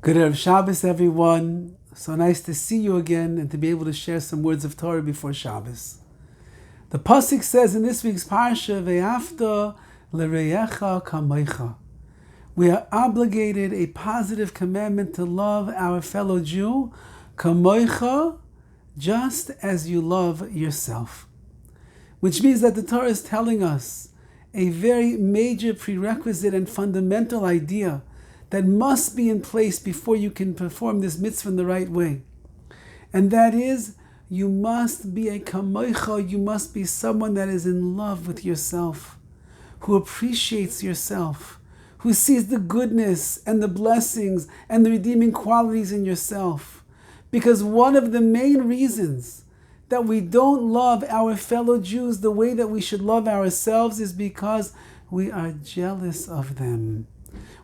Good Erev Shabbos, everyone. So nice to see you again and to be able to share some words of Torah before Shabbos. The Pasuk says in this week's Parsha, Ve'afta l'reyecha kamocha. We are obligated a positive commandment to love our fellow Jew, kamocha, just as you love yourself. Which means that the Torah is telling us a very major prerequisite and fundamental idea that must be in place before you can perform this mitzvah in the right way. And that is, you must be a kamocha, you must be someone that is in love with yourself, who appreciates yourself, who sees the goodness and the blessings and the redeeming qualities in yourself. Because one of the main reasons that we don't love our fellow Jews the way that we should love ourselves is because we are jealous of them.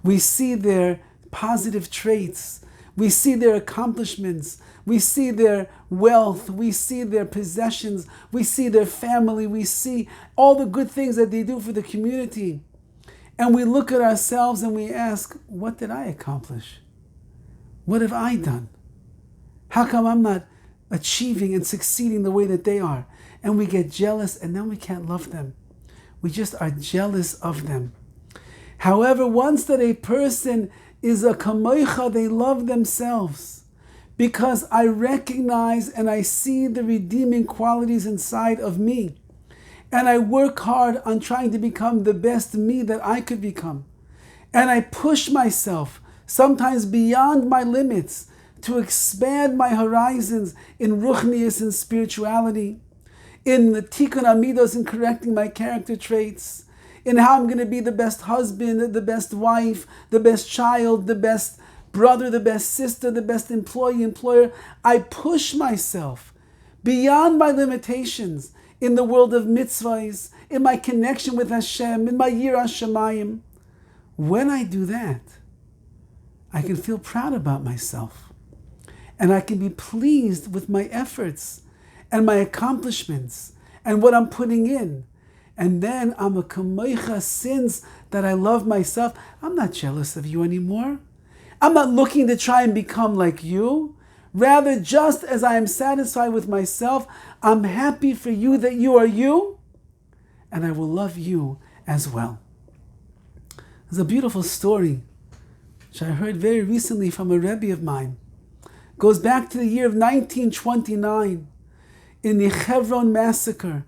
We see their positive traits. We see their accomplishments. We see their wealth. We see their possessions. We see their family. We see all the good things that they do for the community. And we look at ourselves and we ask, what did I accomplish? What have I done? How come I'm not achieving and succeeding the way that they are? And we get jealous and then we can't love them. We just are jealous of them. However, once that a person is a kamocha, they love themselves because I recognize and I see the redeeming qualities inside of me. And I work hard on trying to become the best me that I could become. And I push myself, sometimes beyond my limits, to expand my horizons in ruchnius and spirituality, in the tikkun amidos and correcting my character traits, in how I'm going to be the best husband, the best wife, the best child, the best brother, the best sister, the best employee, employer. I push myself beyond my limitations in the world of mitzvahs, in my connection with Hashem, in my yiras shamayim. When I do that, I can feel proud about myself. And I can be pleased with my efforts and my accomplishments and what I'm putting in. And then I'm a kamocha, since that I love myself. I'm not jealous of you anymore. I'm not looking to try and become like you. Rather, just as I am satisfied with myself, I'm happy for you that you are you, and I will love you as well. There's a beautiful story which I heard very recently from a Rebbe of mine. It goes back to the year of 1929 in the Hebron massacre.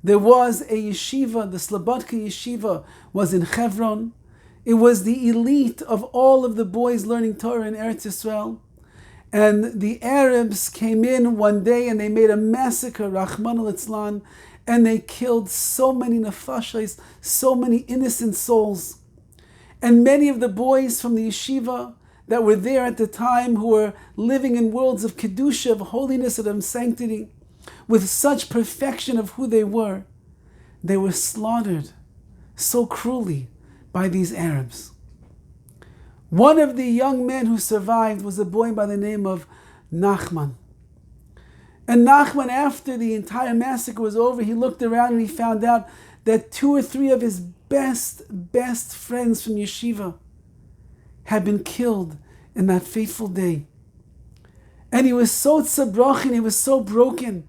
There was a yeshiva, the Slobodka yeshiva was in Hebron. It was the elite of all of the boys learning Torah in Eretz Yisrael. And the Arabs came in one day and they made a massacre, Nachman al-Itzlan, and they killed so many nefashos, so many innocent souls. And many of the boys from the yeshiva that were there at the time, who were living in worlds of kedusha, of holiness and of sanctity, with such perfection of who they were slaughtered so cruelly by these Arabs. One of the young men who survived was a boy by the name of Nachman. And Nachman, after the entire massacre was over, he looked around and he found out that 2 or 3 of his best friends from yeshiva had been killed in that fateful day. And he was so tzabrachin, he was so broken.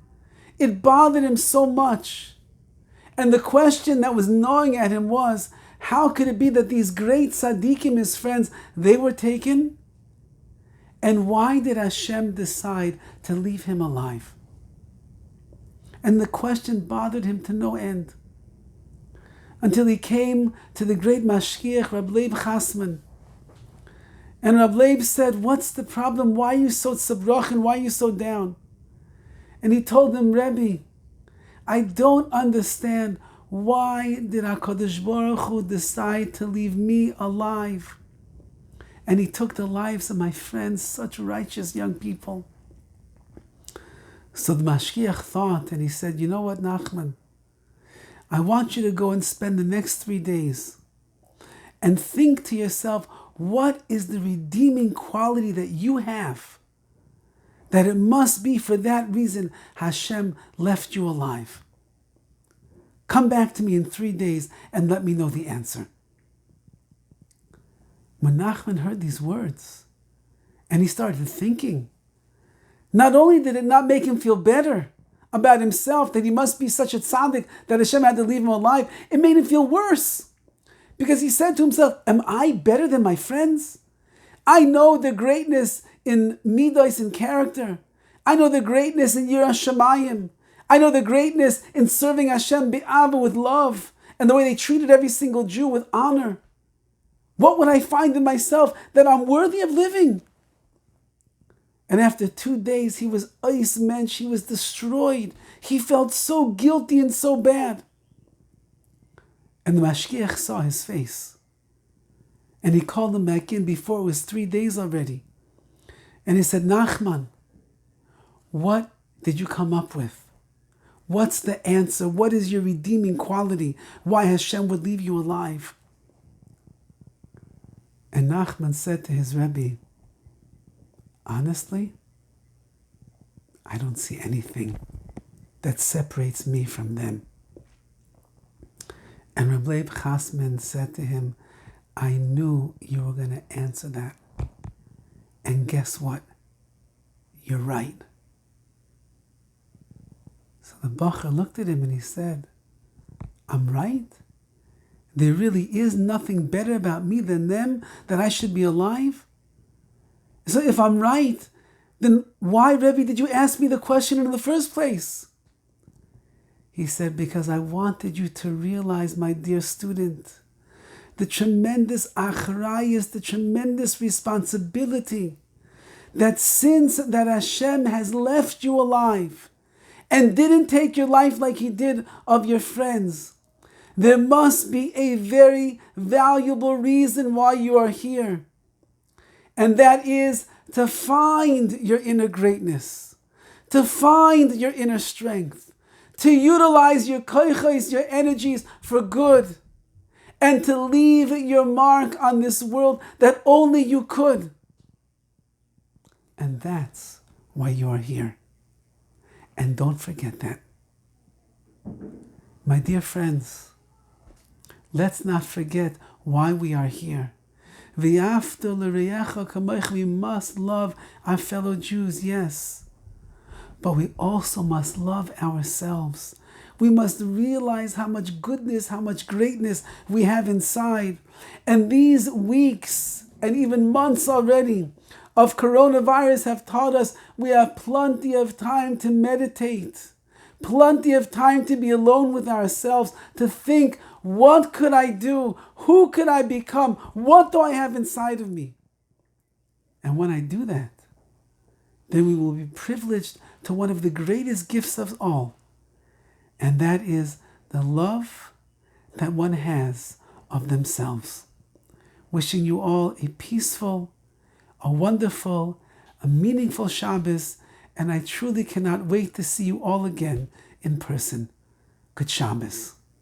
It bothered him so much. And the question that was gnawing at him was, how could it be that these great tzaddikim, his friends, they were taken? And why did Hashem decide to leave him alive? And the question bothered him to no end. Until he came to the great mashgiach, Rabbi Leib Chasman. And Rabbi Leib said, what's the problem? Why are you so tzabrachin? Why are you so down? And he told them, Rebbe, I don't understand, why did HaKadosh Baruch Hu decide to leave me alive? And he took the lives of my friends, such righteous young people. So the Mashgiach thought, and he said, you know what, Nachman? I want you to go and spend the next 3 days and think to yourself, what is the redeeming quality that you have, that it must be for that reason Hashem left you alive? Come back to me in 3 days and let me know the answer. When Nachman heard these words, And he started thinking. Not only did it not make him feel better about himself, that he must be such a tzaddik that Hashem had to leave him alive, it made him feel worse. Because he said to himself, am I better than my friends? I know the greatness in midos and character. I know the greatness in Yiras Shamayim. I know the greatness in serving Hashem bi'ava with love, and the way they treated every single Jew with honor. What would I find in myself that I'm worthy of living? And after 2 days, he was ice mensch. He was destroyed. He felt so guilty and so bad. And the mashgiach saw his face. And he called him back in before it was 3 days already. And he said, Nachman, what did you come up with? What's the answer? What is your redeeming quality? Why Hashem would leave you alive? And Nachman said to his Rebbe, honestly, I don't see anything that separates me from them. And Rabbi Chasman said to him, I knew you were going to answer that. And guess what? You're right. So the Bacher looked at him and he said, I'm right? There really is nothing better about me than them, that I should be alive? So if I'm right, then why, Rebbe, did you ask me the question in the first place? He said, because I wanted you to realize, my dear student, the tremendous achrayus, the tremendous responsibility, that since that Hashem has left you alive and didn't take your life like he did of your friends, there must be a very valuable reason why you are here. And that is to find your inner greatness, to find your inner strength, to utilize your koichos, your energies for good, and to leave your mark on this world that only you could. And that's why you are here. And don't forget that. My dear friends, let's not forget why we are here. We must love our fellow Jews, yes. But we also must love ourselves. We must realize how much goodness, how much greatness we have inside. And these weeks and even months already of coronavirus have taught us we have plenty of time to meditate, plenty of time to be alone with ourselves, to think, what could I do? Who could I become? What do I have inside of me? And when I do that, then we will be privileged to one of the greatest gifts of all, and that is the love that one has of themselves. Wishing you all a peaceful, a wonderful, a meaningful Shabbos, and I truly cannot wait to see you all again in person. Good Shabbos.